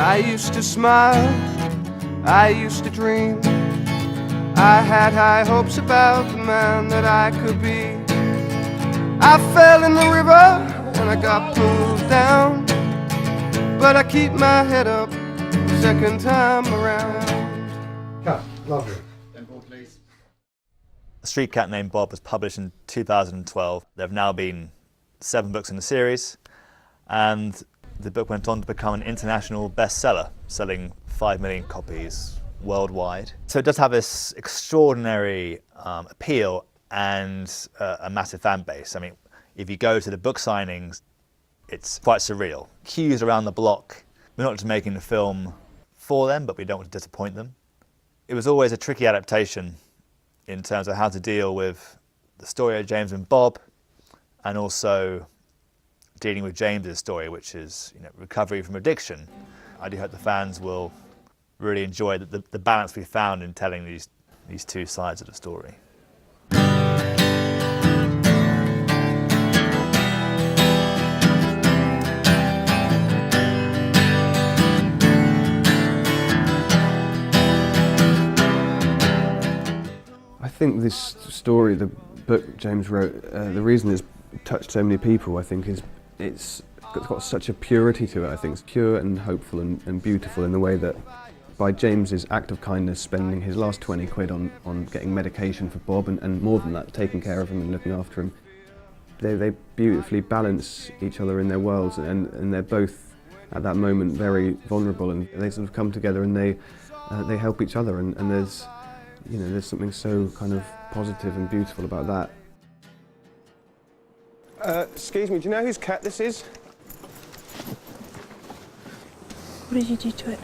I used to smile, I used to dream. I had high hopes about the man that I could be. I fell in the river and I got pulled down, but I keep my head up second time around. Cut. Lovely. A Street Cat Named Bob was published in 2012. There have now been 7 books in the series, and the book went on to become an international bestseller, selling 5 million copies worldwide. So it does have this extraordinary appeal and a massive fan base. I mean, if you go to the book signings, it's quite surreal. Queues around the block. We're not just making the film for them, but we don't want to disappoint them. It was always a tricky adaptation in terms of how to deal with the story of James and Bob, and also dealing with James's story, which is, you know, recovery from addiction. I do hope the fans will really enjoy the balance we found in telling these 2 sides of the story. I think this story, the book James wrote, the reason it's touched so many people, I think, is it's got such a purity to it. I think it's pure and hopeful and beautiful in the way that by James's act of kindness, spending his last 20 quid on getting medication for Bob, and more than that, taking care of him and looking after him, they beautifully balance each other in their worlds, and they're both at that moment very vulnerable, and they sort of come together and they help each other, and there's, you know, there's something so kind of positive and beautiful about that. Excuse me, do you know whose cat this is? What did you do to it?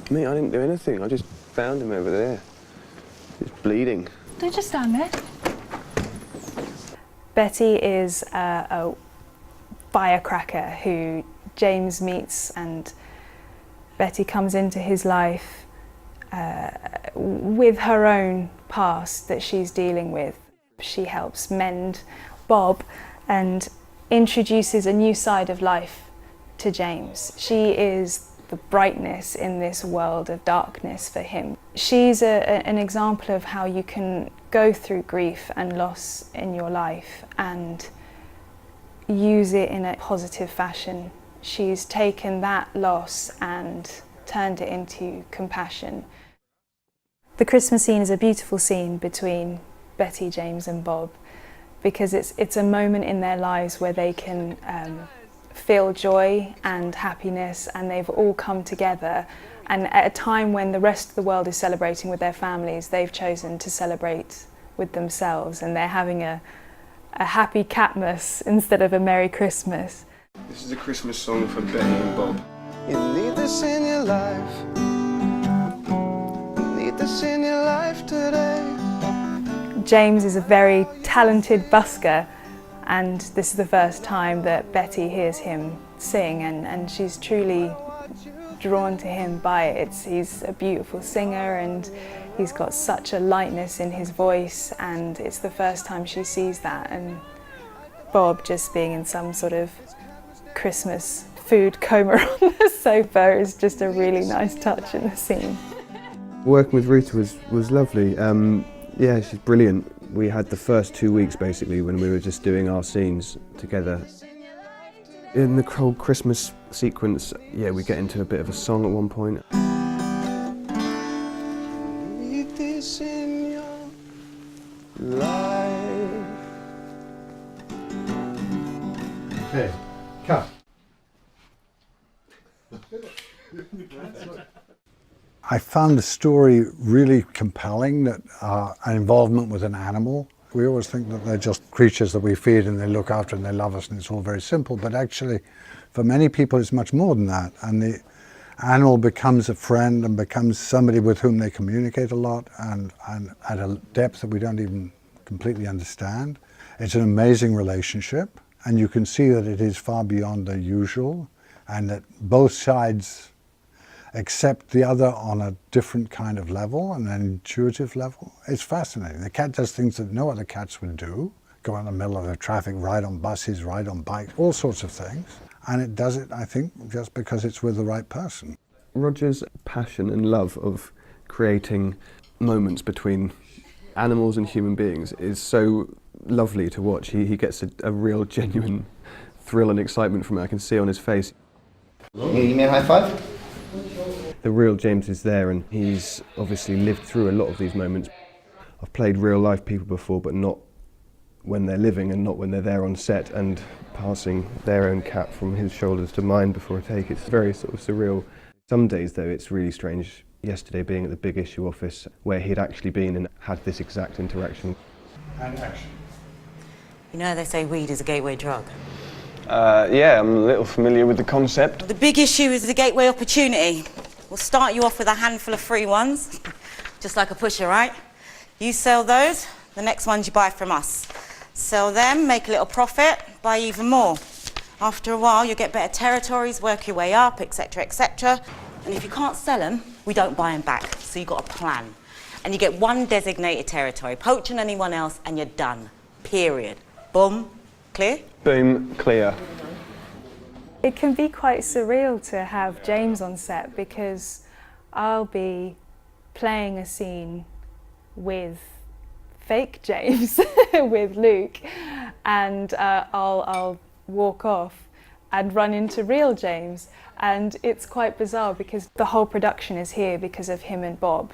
Me, I didn't do anything. I just found him over there. He's bleeding. Don't just stand there. Betty is a firecracker who James meets, and Betty comes into his life with her own past that she's dealing with. She helps mend Bob and introduces a new side of life to James. She is the brightness in this world of darkness for him. She's an example of how you can go through grief and loss in your life and use it in a positive fashion. She's taken that loss and turned it into compassion. The Christmas scene is a beautiful scene between Betty, James and Bob, because it's a moment in their lives where they can feel joy and happiness, and they've all come together, and at a time when the rest of the world is celebrating with their families, they've chosen to celebrate with themselves, and they're having a happy Catmas instead of a Merry Christmas. This is a Christmas song for Betty and Bob. You need this in your life. You need this in your life today. James is a very talented busker, and this is the first time that Betty hears him sing, and she's truly drawn to him by it. He's a beautiful singer, and he's got such a lightness in his voice, and it's the first time she sees that. And Bob just being in some sort of Christmas food coma on the sofa is just a really nice touch in the scene. Working with Rita was lovely. Yeah, she's brilliant. We had the first 2 weeks basically when we were just doing our scenes together. In the whole Christmas sequence, yeah, we get into a bit of a song at one point. Need this in your life. Okay, cut. I found the story really compelling, that an involvement with an animal. We always think that they're just creatures that we feed and they look after and they love us and it's all very simple, but actually for many people it's much more than that, and the animal becomes a friend and becomes somebody with whom they communicate a lot and at a depth that we don't even completely understand. It's an amazing relationship, and you can see that it is far beyond the usual, and that both sides accept the other on a different kind of level, an intuitive level. It's fascinating. The cat does things that no other cats would do. Go in the middle of the traffic, ride on buses, ride on bikes, all sorts of things. And it does it, I think, just because it's with the right person. Roger's passion and love of creating moments between animals and human beings is so lovely to watch. He gets a real genuine thrill and excitement from it. I can see on his face. You give me a high five? The real James is there, and he's obviously lived through a lot of these moments. I've played real life people before, but not when they're living and not when they're there on set and passing their own cap from his shoulders to mine before a take. It's very sort of surreal. Some days though it's really strange. Yesterday being at the Big Issue office where he'd actually been and had this exact interaction. And action. You know they say weed is a gateway drug. Yeah, I'm a little familiar with the concept. The big issue is the gateway opportunity. We'll start you off with a handful of free ones, just like a pusher, right? You sell those, the next ones you buy from us. Sell them, make a little profit, buy even more. After a while, you'll get better territories, work your way up, etc., etc. And if you can't sell them, we don't buy them back. So you've got a plan. And you get one designated territory, poaching anyone else, and you're done. Period. Boom. Clear? Boom, clear. It can be quite surreal to have James on set because I'll be playing a scene with fake James, with Luke, and I'll walk off and run into real James, and it's quite bizarre because the whole production is here because of him and Bob,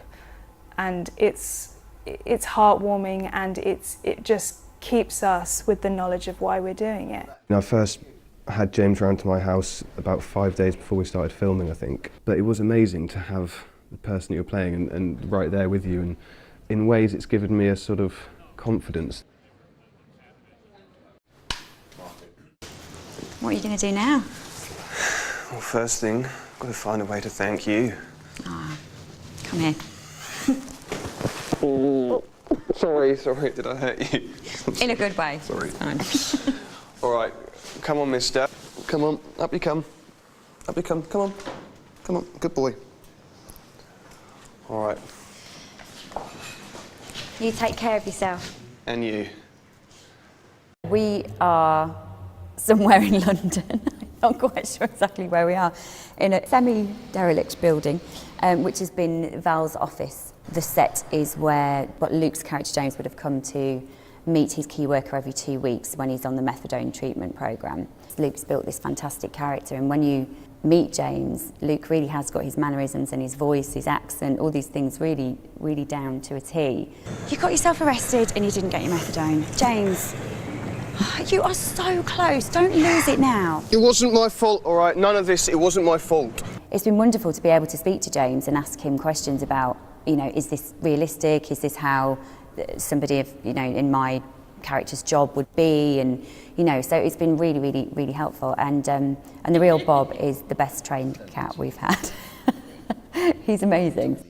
and it's heartwarming, and it just keeps us with the knowledge of why we're doing it. I first had James round to my house about 5 days before we started filming, I think. But it was amazing to have the person you're playing and right there with you, and in ways it's given me a sort of confidence. What are you going to do now? Well, first thing, I've got to find a way to thank you. Oh, come here. Oh, sorry, did I hurt you? In a good way. Sorry. It's fine. All right, come on, mister. Come on, up you come. Up you come, come on. Come on, good boy. All right. You take care of yourself. And you. We are somewhere in London. I'm not quite sure exactly where we are. In a semi-derelict building, which has been Val's office. The set is where Luke's character James would have come to meet his key worker every 2 weeks when he's on the methadone treatment programme. Luke's built this fantastic character, and when you meet James, Luke really has got his mannerisms and his voice, his accent, all these things really, really down to a T. You got yourself arrested and you didn't get your methadone. James, you are so close, don't lose it now. It wasn't my fault, all right? None of this, it wasn't my fault. It's been wonderful to be able to speak to James and ask him questions about, you know, is this realistic? Is this how somebody of, you know, in my character's job would be? And, you know, so it's been really, really, really helpful. And the real Bob is the best trained cat we've had. He's amazing.